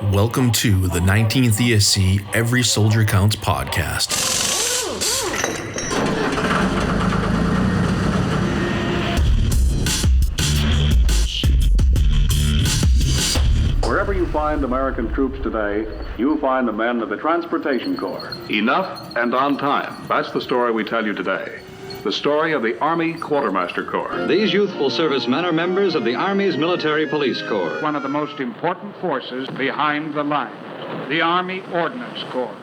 Welcome to the 19th ESC Every Soldier Counts podcast. Wherever you find American troops today, you'll find the men of the Transportation Corps. Enough and on time. That's the story we tell you today. The story of the Army Quartermaster Corps. These youthful servicemen are members of the Army's Military Police Corps. One of the most important forces behind the lines, the Army Ordnance Corps.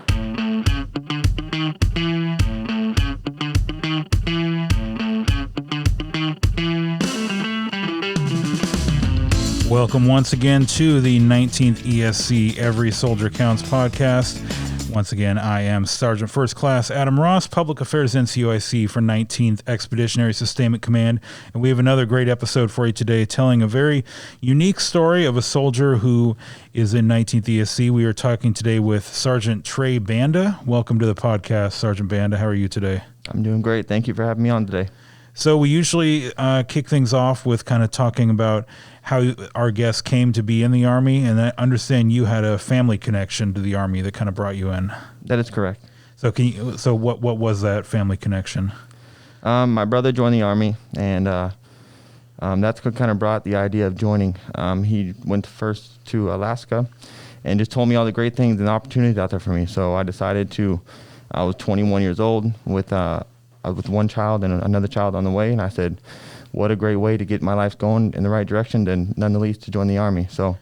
Welcome once again to the 19th ESC Every Soldier Counts podcast. Once again, I am Sergeant First Class Adam Ross, Public Affairs NCOIC for 19th Expeditionary Sustainment Command, and we have another great episode for you today telling a very unique story of a soldier who is in 19th ESC. We are talking today with Sergeant Tre Banda. Welcome to the podcast, Sergeant Banda. How are you today? I'm doing great. Thank you for having me on today. So we usually kick things off with kind of talking about how our guest came to be in the Army, and I understand you had a family connection to the Army that kind of brought you in. That is correct. So what was that family connection? My brother joined the Army, and that's what kind of brought the idea of joining. He went first to Alaska and just told me all the great things and opportunities out there for me. So I decided I was 21 years old with one child and another child on the way, and I said, what a great way to get my life going in the right direction, and none the least to join the Army. So,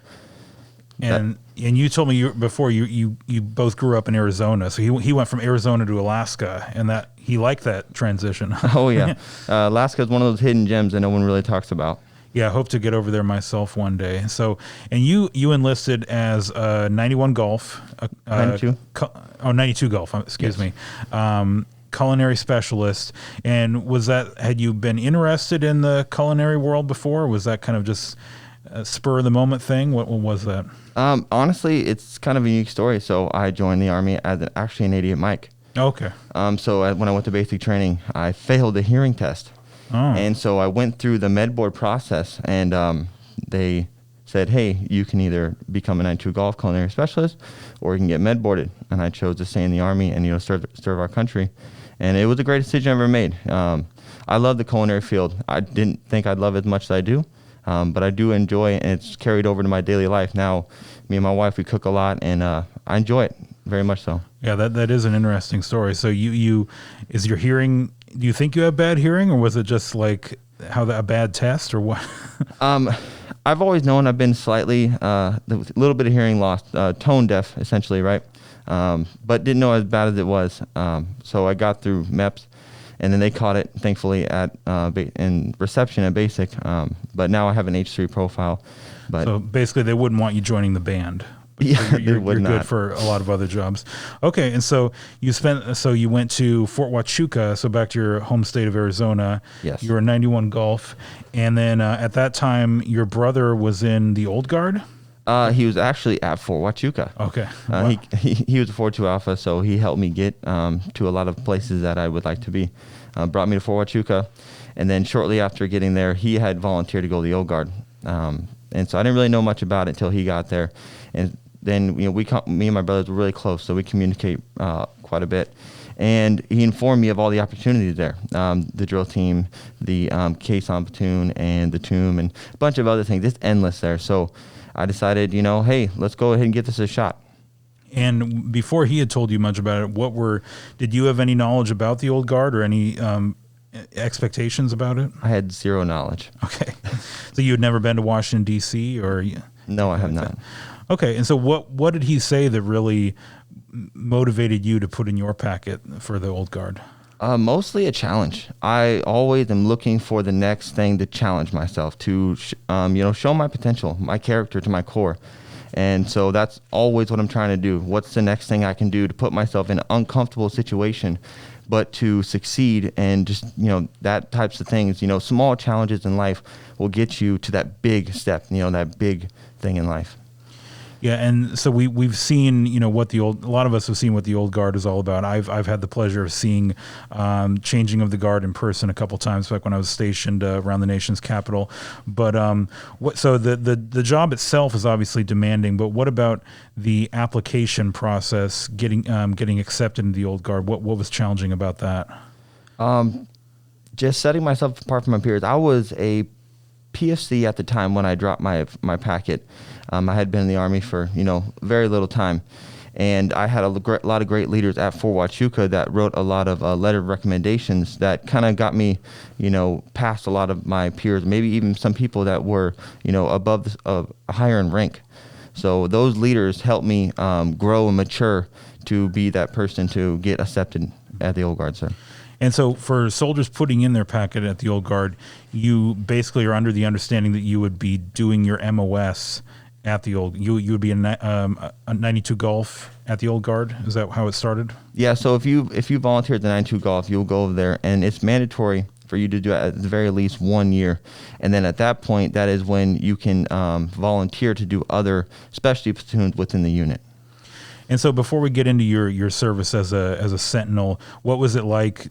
and you told me before you both grew up in Arizona, so he went from Arizona to Alaska, and that he liked that transition. Oh yeah, Alaska is one of those hidden gems that no one really talks about. Yeah, I hope to get over there myself one day. So, and you enlisted as 91 Golf, 92. 92 Golf. Excuse me. Culinary specialist. And had you been interested in the culinary world before? Or was that kind of just a spur of the moment thing? What was that? Honestly, it's kind of a unique story. So I joined the Army as actually an 88 Mike. Okay. So when I went to basic training, I failed the hearing test. Oh. And so I went through the med board process, and they said, hey, you can either become a 92 Golf culinary specialist or you can get med boarded. And I chose to stay in the Army and serve our country. And it was a great decision I ever made. I love the culinary field. I didn't think I'd love it as much as I do, but I do enjoy it, and it's carried over to my daily life. Now, me and my wife, we cook a lot, and I enjoy it very much so. Yeah, that is an interesting story. So is your hearing, do you think you have bad hearing, or was it just like a bad test, or what? I've always known I've been slightly, a little bit of hearing loss, tone deaf, essentially, right? But didn't know as bad as it was. So I got through MEPS, and then they caught it, thankfully, in reception at basic. But now I have an H3 profile. So basically, they wouldn't want you joining the band. Yeah, you're not. Good for a lot of other jobs. Okay, and so you went to Fort Huachuca, so back to your home state of Arizona. Yes. You were 91 Golf, and then at that time, your brother was in the Old Guard? He was actually at Fort Huachuca. Okay. Wow. He was a 4-2 Alpha, so he helped me get to a lot of places that I would like to be. Brought me to Fort Huachuca, and then shortly after getting there, he had volunteered to go to the Old Guard. And so I didn't really know much about it until he got there. And then me and my brothers were really close, so we communicate quite a bit. And he informed me of all the opportunities there, the drill team, the caisson platoon, and the tomb, and a bunch of other things. It's endless there. So I decided, hey, let's go ahead and get this a shot. And before he had told you much about it, did you have any knowledge about the Old Guard or any expectations about it? I had zero knowledge. Okay. So you had never been to Washington, D.C.? or? No, I have not. Okay. And so what did he say that really motivated you to put in your packet for the Old Guard? Mostly a challenge. I always am looking for the next thing to challenge myself, to show my potential, my character to my core. And so that's always what I'm trying to do. What's the next thing I can do to put myself in an uncomfortable situation, but to succeed, and just, that types of things. Small challenges in life will get you to that big step, that big thing in life. Yeah, and so we've seen, what a lot of us have seen what the old guard is all about. I've had the pleasure of seeing changing of the guard in person a couple times back when I was stationed around the nation's capital. But so the job itself is obviously demanding. But what about the application process, getting accepted into the old guard? What was challenging about that? Just setting myself apart from my peers. I was a PFC at the time when I dropped my packet. I had been in the Army for, very little time. And I had a lot of great leaders at Fort Huachuca that wrote a lot of letter of recommendations that kind of got me, past a lot of my peers, maybe even some people that were, above higher in rank. So those leaders helped me grow and mature to be that person to get accepted at the old guard, sir. And so for soldiers putting in their packet at the old guard, you basically are under the understanding that you would be doing your MOS at the old. You would be a 92 Golf at the old guard. Is that how it started? Yeah. So if you volunteer at the 92 Golf, you'll go over there, and it's mandatory for you to do it at the very least 1 year. And then at that point, that is when you can volunteer to do other specialty platoons within the unit. And so before we get into your service as a Sentinel, what was it like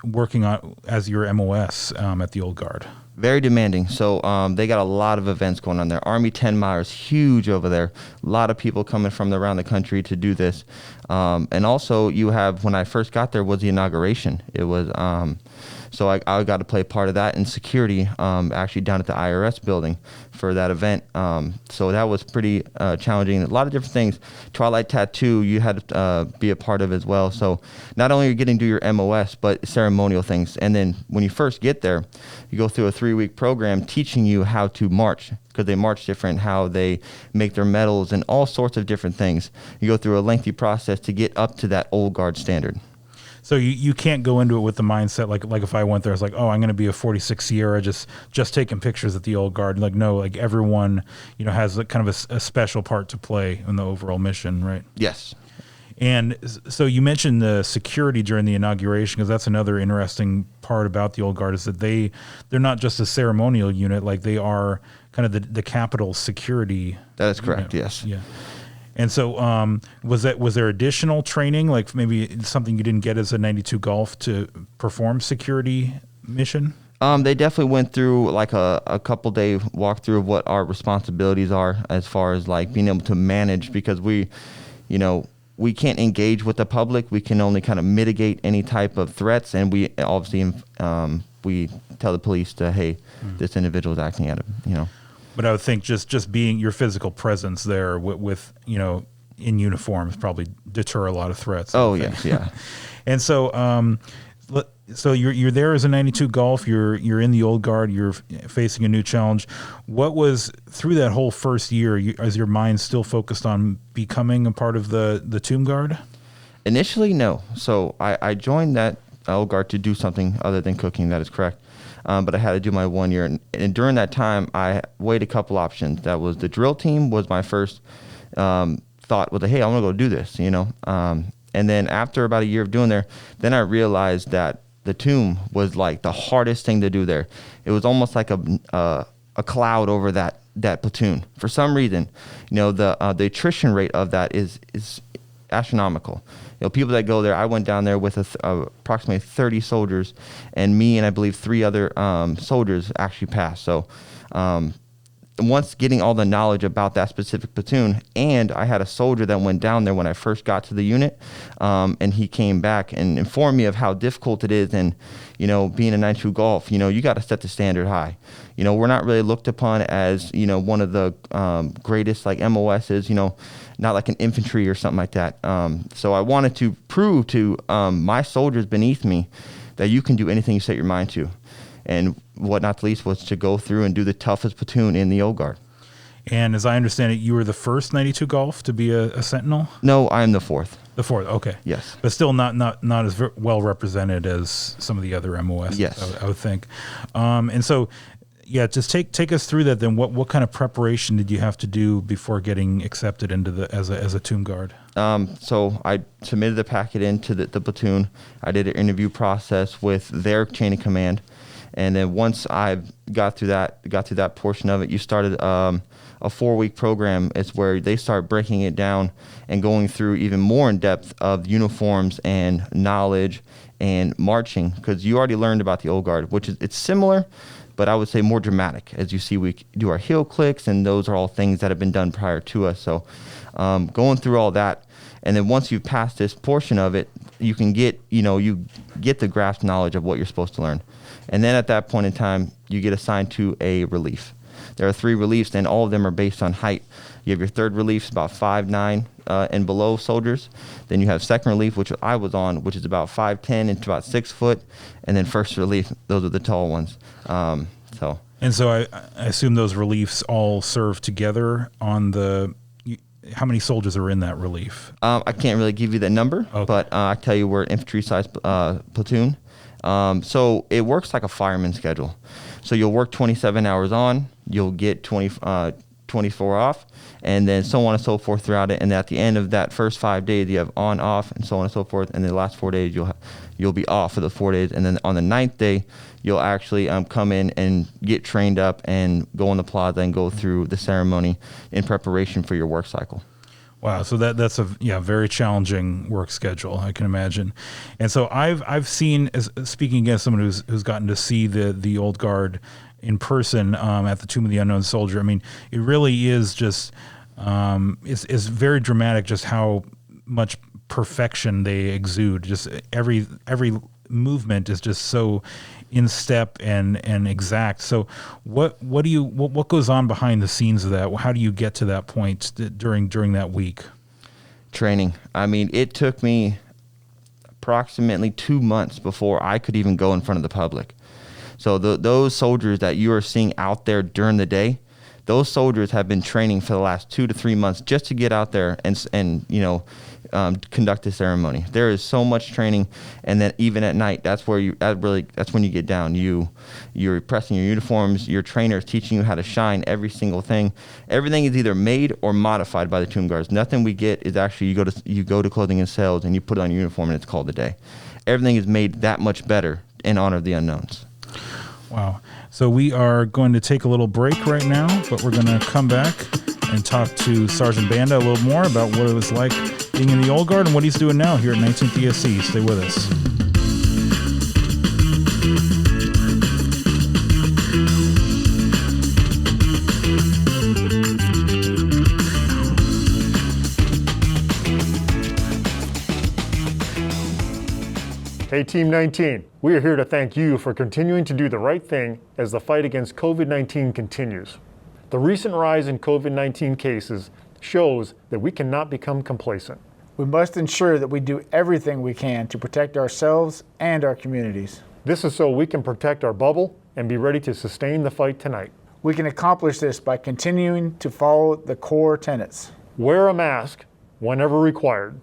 working on as your MOS at the old guard? Very demanding. So they got a lot of events going on there. Army 10 Mile is huge over there. A lot of people coming from around the country to do this. And also you have, when I first got there, was the inauguration. It was, so I got to play part of that in security, actually down at the IRS building for that event. So that was pretty challenging. A lot of different things. Twilight Tattoo, you had to be a part of as well. So not only are you getting to do your MOS, but ceremonial things. And then when you first get there, you go through a 3-week program teaching you how to march, because they march different, how they make their medals and all sorts of different things. You go through a lengthy process to get up to that old guard standard. So you can't go into it with the mindset like if I went there, it's like, oh, I'm going to be a 46 Sierra just taking pictures at the old guard. Like, no, like everyone, has kind of a special part to play in the overall mission, right? Yes. And so you mentioned the security during the inauguration, because that's another interesting part about the old guard, is that they're not just a ceremonial unit, like they are kind of the capital security. That is correct. Yes. Yeah. And so was there additional training, like maybe something you didn't get as a 92 Golf to perform security mission? They definitely went through like a couple day walkthrough of what our responsibilities are as far as like being able to manage, because we can't engage with the public. We can only kind of mitigate any type of threats, and we obviously we tell the police to, hey, this individual is acting out of. But I would think just being your physical presence there with in uniform probably deter a lot of threats. Oh yes, yeah. And so so you're there as a 92 Golf. You're in the old guard. You're facing a new challenge. What was through that whole first year? Is your mind still focused on becoming a part of the Tomb Guard? Initially, no. So I joined that old guard to do something other than cooking. That is correct. But I had to do my 1 year. And during that time, I weighed a couple options. That was the drill team was my first thought was, hey, I want to go do this, And then after about a year of doing there, then I realized that the tomb was like the hardest thing to do there. It was almost like a cloud over that platoon. For some reason, the attrition rate of that is astronomical. People that go there, I went down there with approximately 30 soldiers, and me and I believe 3 other soldiers actually passed. So once getting all the knowledge about that specific platoon, and I had a soldier that went down there when I first got to the unit, and he came back and informed me of how difficult it is, and being a 92 Golf, you got to set the standard high. We're not really looked upon as one of the greatest like MOSs, not like an infantry or something like that. So I wanted to prove to my soldiers beneath me that you can do anything you set your mind to. And what not the least was to go through and do the toughest platoon in the old guard. And as I understand it, you were the first 92 Golf to be a Sentinel? No, I am the 4th. The 4th, okay. Yes. But still not as well represented as some of the other MOS. Yes. I would think. And so, yeah, just take us through that then. What kind of preparation did you have to do before getting accepted into as a Tomb Guard? So I submitted the packet into the platoon. I did an interview process with their chain of command. And then once I got through that portion of it, you started a 4-week program is where they start breaking it down and going through even more in depth of uniforms and knowledge and marching, because you already learned about the old guard, which is it's similar, but I would say more dramatic. As you see, we do our heel clicks, and those are all things that have been done prior to us. So going through all that, and then once you've passed this portion of it, you can get, you get the grasp knowledge of what you're supposed to learn. And then at that point in time, you get assigned to a relief. There are 3 reliefs, and all of them are based on height. You have your 3rd relief, about 5'9" and below soldiers. Then you have 2nd relief, which I was on, which is about 5'10" and to about 6 foot. And then 1st relief, those are the tall ones. And so I assume those reliefs all serve together on the. How many soldiers are in that relief? I can't really give you the number, okay. But I tell you we're an infantry-sized platoon. So it works like a fireman schedule. So you'll work 27 hours on, you'll get 24 off, and then so on and so forth throughout it. And at the end of that first 5 days, you have on, off, and so on and so forth. And the last 4 days, you'll be off for the 4 days. And then on the 9th day, you'll actually come in and get trained up and go on the plaza and go through the ceremony in preparation for your work cycle. Wow, so that's a very challenging work schedule, I can imagine. And so I've seen, speaking against someone who's gotten to see the old guard in person at the Tomb of the Unknown Soldier. I mean, it really is just it's very dramatic just how much perfection they exude. Just every movement is just so in step and exact. So what goes on behind the scenes of that? How do you get to that point during that week? Training. I mean, it took me approximately 2 months before I could even go in front of the public. So those soldiers that you are seeing out there during the day, those soldiers have been training for the last 2 to 3 months just to get out there and conduct the ceremony. There is so much training, and then even at night, that's when you get down. You're pressing your uniforms. Your trainer is teaching you how to shine every single thing. Everything is either made or modified by the Tomb Guards. Nothing we get is actually you go to clothing and sales and you put on your uniform and it's called a day. Everything is made that much better in honor of the unknowns. Wow. So we are going to take a little break right now, but we're going to come back and talk to Sergeant Banda a little more about what it was like being in the Old Guard and what he's doing now here at 19th ESC. Stay with us. Hey Team 19, we are here to thank you for continuing to do the right thing as the fight against COVID-19 continues. The recent rise in COVID-19 cases shows that we cannot become complacent. We must ensure that we do everything we can to protect ourselves and our communities. This is so we can protect our bubble and be ready to sustain the fight tonight. We can accomplish this by continuing to follow the core tenets. Wear a mask whenever required.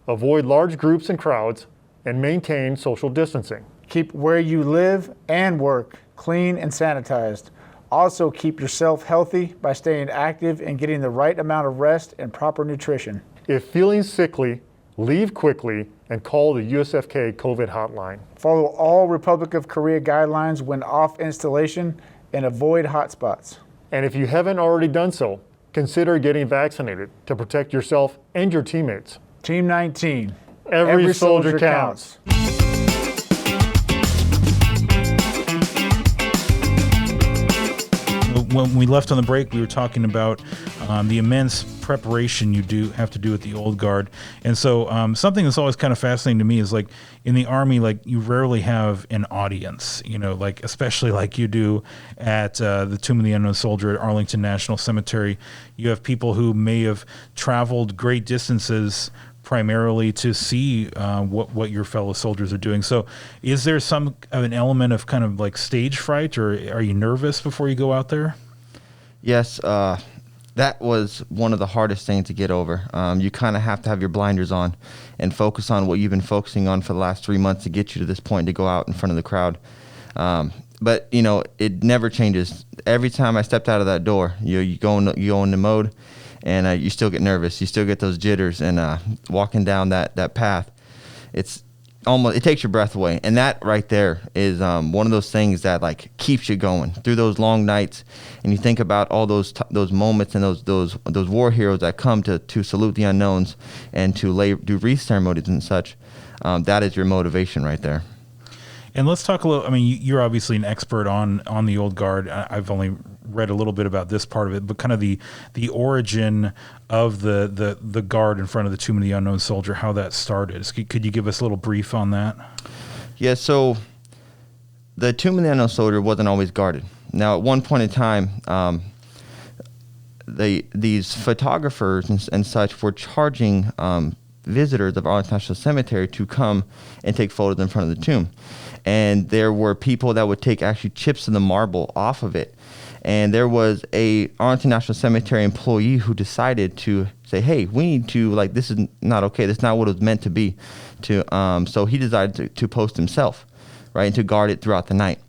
Avoid large groups and crowds, and maintain social distancing. Keep where you live and work clean and sanitized. Also keep yourself healthy by staying active and getting the right amount of rest and proper nutrition. If feeling sickly, leave quickly and call the USFK COVID hotline. Follow all Republic of Korea guidelines when off installation and avoid hotspots. And if you haven't already done so, consider getting vaccinated to protect yourself and your teammates. Team 19. Every soldier counts. When we left on the break, we were talking about the immense preparation you have to do at the Old Guard. And so something that's always kind of fascinating to me is like in the Army, like you rarely have an audience, like especially like you do at the Tomb of the Unknown Soldier at Arlington National Cemetery. You have people who may have traveled great distances primarily to see what your fellow soldiers are doing. So is there some of an element of kind of like stage fright, or are you nervous before you go out there? Yes, that was one of the hardest things to get over. You kind of have to have your blinders on and focus on what you've been focusing on for the last 3 months to get you to this point to go out in front of the crowd. But it never changes. Every time I stepped out of that door, you go into mode, and you still get nervous. You still get those jitters, and walking down that path, almost, it takes your breath away. And that right there is one of those things that like keeps you going through those long nights. And you think about all those moments and those war heroes that come to salute the unknowns and to do wreath ceremonies and such. That is your motivation right there. And let's talk a little. I mean, you're obviously an expert on the Old Guard. I've only read a little bit about this part of it, but kind of the origin of the guard in front of the Tomb of the Unknown Soldier, how that started. Could you give us a little brief on that? Yeah. So the Tomb of the Unknown Soldier wasn't always guarded. Now, at one point in time, these photographers and such were charging visitors of Arlington National Cemetery to come and take photos in front of the tomb. And there were people that would take actually chips of the marble off of it. And there was a Arlington National Cemetery employee who decided to say, hey, we need to, like, this is not okay. This is not what it was meant to be. So he decided to post himself, right, and to guard it throughout the night.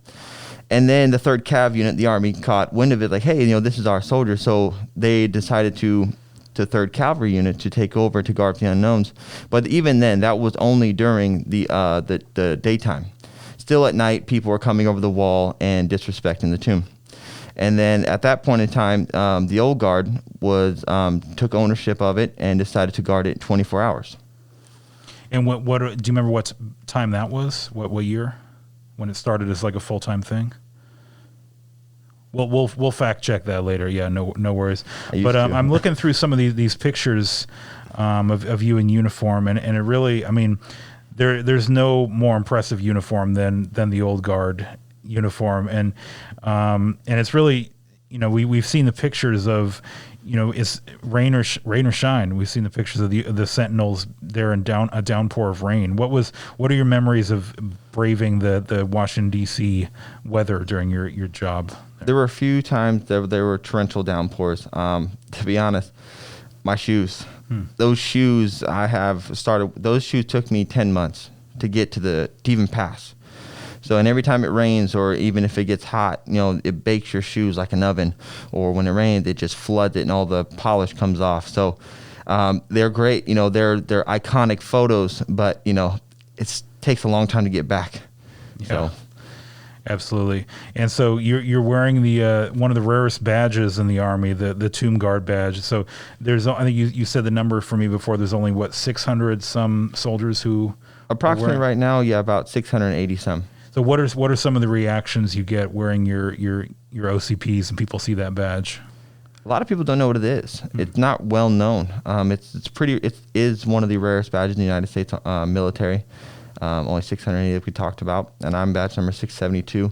And then the 3rd Cav unit, the Army, caught wind of it, like, hey, this is our soldier. So they decided to 3rd Cavalry unit to take over to guard the unknowns. But even then, that was only during the daytime. Still at night, people were coming over the wall and disrespecting the tomb. And then at that point in time, the Old Guard took ownership of it and decided to guard it 24 hours. And what do you remember what time that was? What year? When it started as like a full-time thing? Well, we'll fact check that later. Yeah, no worries. But I'm looking through some of these pictures of you in uniform, and it really, I mean, there's no more impressive uniform than the Old Guard uniform, and it's really, we've seen the pictures of, it's rain or shine. We've seen the pictures of the Sentinels there in a downpour of rain. What are your memories of braving the Washington D.C. weather during your job? There were a few times there were torrential downpours. To be honest, my shoes, those shoes those shoes took me 10 months to get to even pass. So, and every time it rains, or even if it gets hot, it bakes your shoes like an oven. Or when it rains, it just floods it and all the polish comes off. So, they're great. They're iconic photos, but it takes a long time to get back. Yeah. So. Absolutely. And so you're wearing the one of the rarest badges in the Army, the Tomb Guard badge. So there's, I think you said the number for me before. There's only 600 some soldiers who approximately right now, yeah, about 680 some. So what are some of the reactions you get wearing your OCPs and people see that badge? A lot of people don't know what it is. It's not well known. It is one of the rarest badges in the United States military. Only 680 that we talked about, and I'm badge number 672.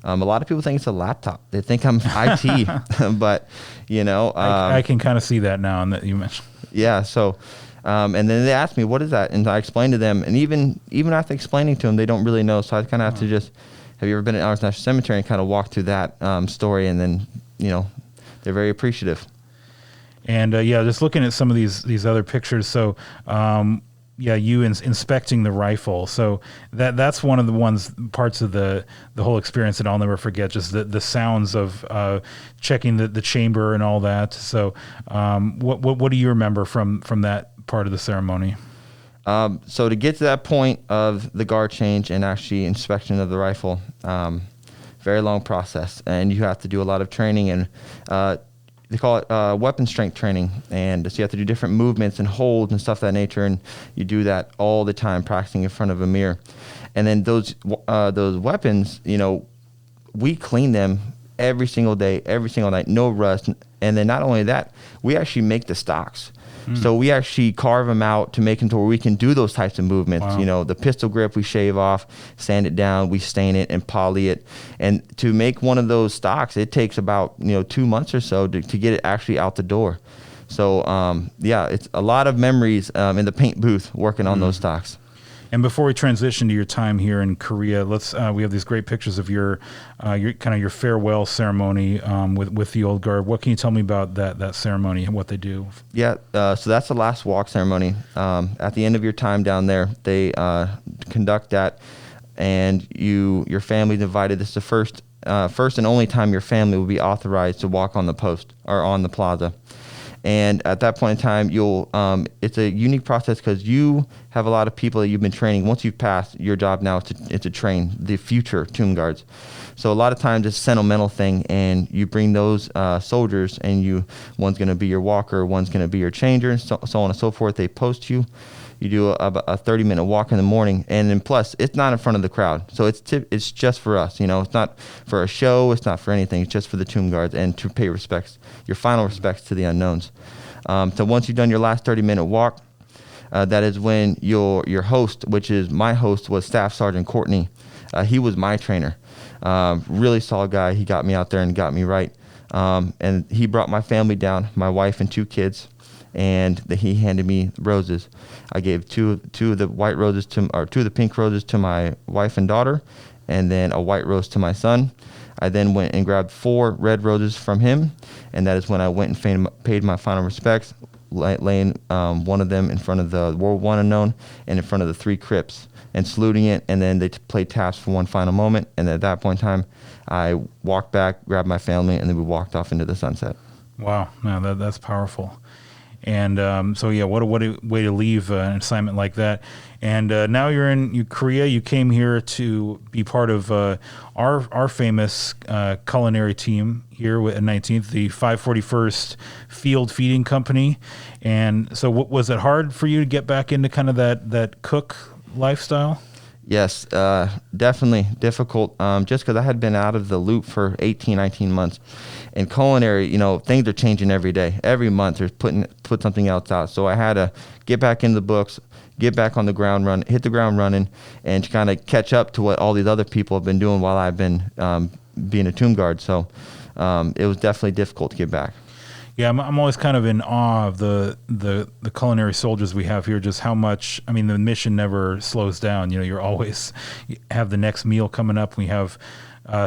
A lot of people think it's a laptop. They think I'm IT, but I can kind of see that now, and that you mentioned. Yeah. So, and then they asked me, "What is that?" And I explained to them, and even after explaining to them, they don't really know. So I kind of have to just, have you ever been at Arlington National Cemetery, and kind of walk through that story, and then they're very appreciative. And just looking at some of these other pictures, so. You inspecting the rifle. So that's one of the parts of the whole experience that I'll never forget, just the sounds of checking the chamber and all that. So what do you remember from that part of the ceremony? So to get to that point of the guard change and actually inspection of the rifle, very long process. And you have to do a lot of training, and they call it weapon strength training, and so you have to do different movements and holds and stuff of that nature, and you do that all the time, practicing in front of a mirror. And then those weapons, we clean them every single day, every single night, no rust. And then not only that, we actually make the stocks. So we actually carve them out to make them to where we can do those types of movements. Wow. The pistol grip we shave off, sand it down, we stain it and poly it. And to make one of those stocks, it takes about 2 months or so to get it actually out the door. So it's a lot of memories in the paint booth working on those stocks. And before we transition to your time here in Korea, we have these great pictures of your farewell ceremony with the Old Guard. What can you tell me about that ceremony and what they do? Yeah, so that's the last walk ceremony. At the end of your time down there, they conduct that, and your family's invited. This is the first and only time your family will be authorized to walk on the post or on the plaza. And at that point in time, it's a unique process because you have a lot of people that you've been training. Once you've passed, your job now is to train the future tomb guards. So a lot of times it's a sentimental thing, and you bring those soldiers, and one's going to be your walker, one's going to be your changer, so on and so forth. They post you. You do a 30-minute walk in the morning, and then plus it's not in front of the crowd, so it's just for us. It's not for a show, it's not for anything. It's just for the tomb guards and to pay respects, your final respects to the unknowns. So once you've done your last 30-minute walk, that is when your host, which is my host, was Staff Sergeant Courtney. He was my trainer. Really solid guy. He got me out there and got me right. And he brought my family down, my wife and 2 kids. And he handed me roses. I gave two of the white roses two of the pink roses to my wife and daughter, and then a white rose to my son. I then went and grabbed 4 red roses from him, and that is when I went and paid my final respects, laying one of them in front of the World War I unknown and in front of the 3 crypts and saluting it. And then they played taps for one final moment, and at that point in time, I walked back, grabbed my family, and then we walked off into the sunset. Wow, no, that's powerful. And so, yeah, what a way to leave an assignment like that. And now you're in Korea. You came here to be part of our famous culinary team here at 19th, the 541st Field Feeding Company. And so was it hard for you to get back into kind of that cook lifestyle? Yes, definitely difficult, just because I had been out of the loop for 18, 19 months. In culinary, things are changing every day. Every month there's put something else out. So I had to get back in the books, get back on the ground run, hit the ground running, and kind of catch up to what all these other people have been doing while I've been being a tomb guard. So it was definitely difficult to get back. Yeah, I'm always kind of in awe of the culinary soldiers we have here, just how much, the mission never slows down. You have the next meal coming up. We have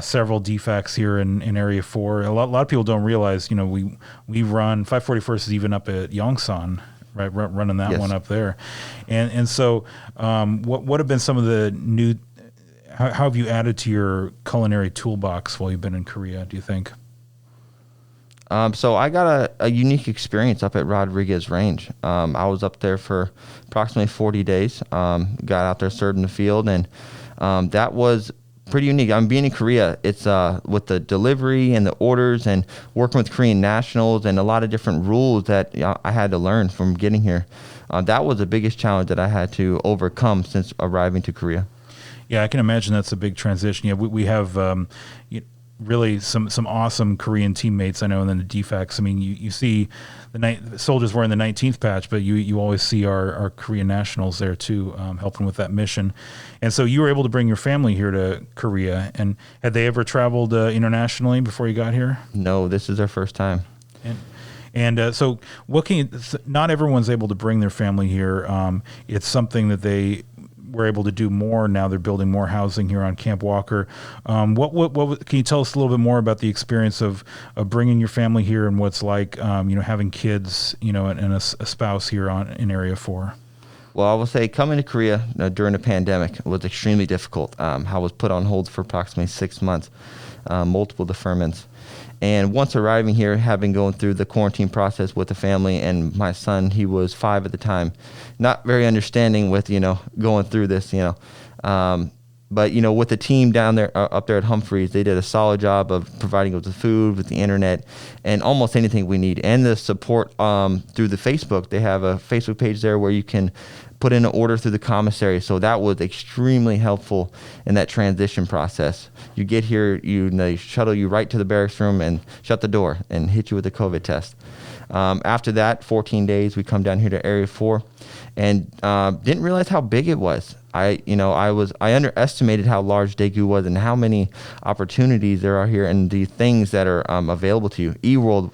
several defects here in Area 4. A lot of people don't realize, we run, 541st is even up at Yongsan, right, running that one up there. And so what have been some of the new, how have you added to your culinary toolbox while you've been in Korea, do you think? So I got a unique experience up at Rodriguez Range. I was up there for approximately 40 days, got out there, served in the field, and that was pretty unique. Being in Korea, it's with the delivery and the orders and working with Korean nationals and a lot of different rules that I had to learn from getting here. That was the biggest challenge that I had to overcome since arriving to Korea. Yeah, I can imagine that's a big transition. Yeah, we have really some awesome Korean teammates, I know, and then the defects. You see the soldiers wearing the 19th patch, but you always see our Korean nationals there too, helping with that mission. And so you were able to bring your family here to Korea. And had they ever traveled internationally before you got here? No, this is their first time. And so not everyone's able to bring their family here. It's something that they were able to do more. Now they're building more housing here on Camp Walker. What can you tell us a little bit more about the experience of bringing your family here and what's like, having kids, and a spouse here in Area 4? Well, I will say coming to Korea during the pandemic was extremely difficult. I was put on hold for approximately 6 months, multiple deferments. And once arriving here, having gone through the quarantine process with the family, and my son, he was 5 at the time, not very understanding with, going through this, but, with the team down there, up there at Humphreys, they did a solid job of providing us with the food, with the internet, and almost anything we need. And the support through the Facebook. They have a Facebook page there where you can put in an order through the commissary. So that was extremely helpful in that transition process. You get here, they shuttle you right to the barracks room and shut the door and hit you with a COVID test. After that, 14 days, we come down here to Area 4 and didn't realize how big it was. I underestimated how large Daegu was and how many opportunities there are here and the things that are available to you. eWorld,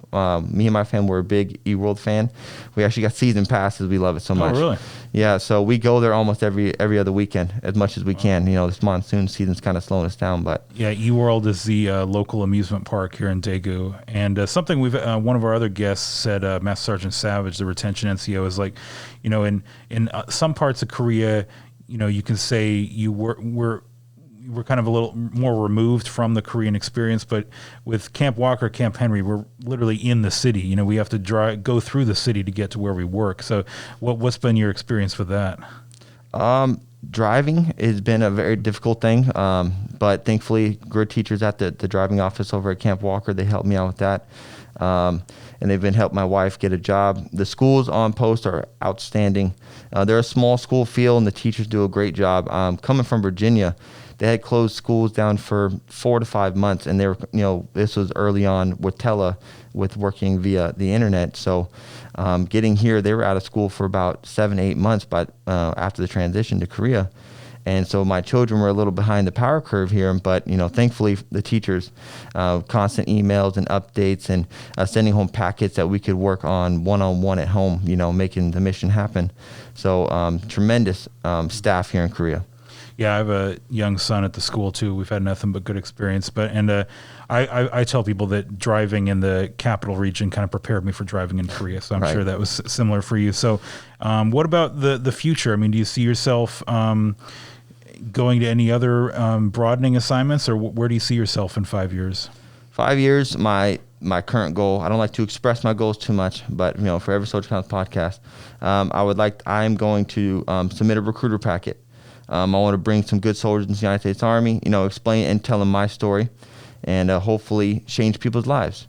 me and my family were a big eWorld fan. We actually got season passes. We love it so much. Oh, really? Yeah, so we go there almost every other weekend as much as we can. This monsoon season's kind of slowing us down, but yeah, eWorld is the local amusement park here in Daegu, and something one of our other guests said, Master Sergeant Savage, the retention NCO, is like, in some parts of Korea, you can say we're kind of a little more removed from the Korean experience, but with Camp Walker, Camp Henry, we're literally in the city. You know, we have to go through the city to get to where we work. So what's been your experience with that? Driving has been a very difficult thing, but thankfully good teachers at the driving office over at Camp Walker, they helped me out with that. And they've been helping my wife get a job. The schools on post are outstanding. They're a small school feel, and the teachers do a great job. Coming from Virginia, they had closed schools down for 4 to 5 months, and they were, this was early on with working via the internet. So getting here, they were out of school for about 7 to 8 months, but after the transition to Korea. And so my children were a little behind the power curve here, but thankfully the teachers, constant emails and updates and sending home packets that we could work on one-on-one at home, making the mission happen. So tremendous staff here in Korea. Yeah, I have a young son at the school too. We've had nothing but good experience. I tell people that driving in the capital region kind of prepared me for driving in Korea. So I'm sure that was similar for you. So what about the future? I mean, do you see yourself going to any other broadening assignments, or where do you see yourself in 5 years? 5 years, my current goal, I don't like to express my goals too much, but for Every Soldier Counts podcast, I'm going to submit a recruiter packet. I want to bring some good soldiers into the United States Army, explain and tell them my story, and hopefully change people's lives.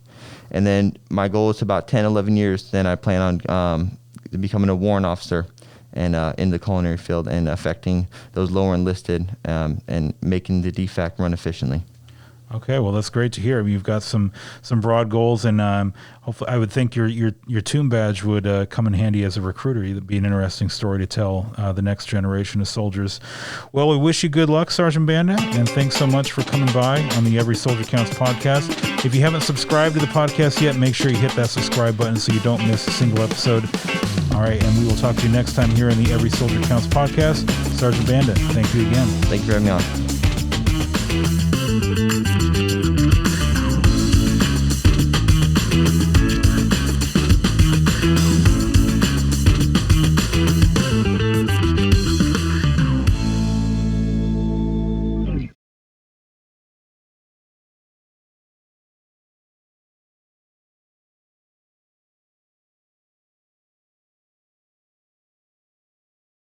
And then my goal is about 10, 11 years, then I plan on becoming a warrant officer and in the culinary field and affecting those lower enlisted and making the DFAC run efficiently. Okay, well, that's great to hear. I mean, you've got some broad goals, and hopefully, I would think your tomb badge would come in handy as a recruiter. It'd be an interesting story to tell the next generation of soldiers. Well, we wish you good luck, Sergeant Banda, and thanks so much for coming by on the Every Soldier Counts podcast. If you haven't subscribed to the podcast yet, make sure you hit that subscribe button so you don't miss a single episode. All right, and we will talk to you next time here on the Every Soldier Counts podcast. Sergeant Banda, thank you again. Thank you for having me on.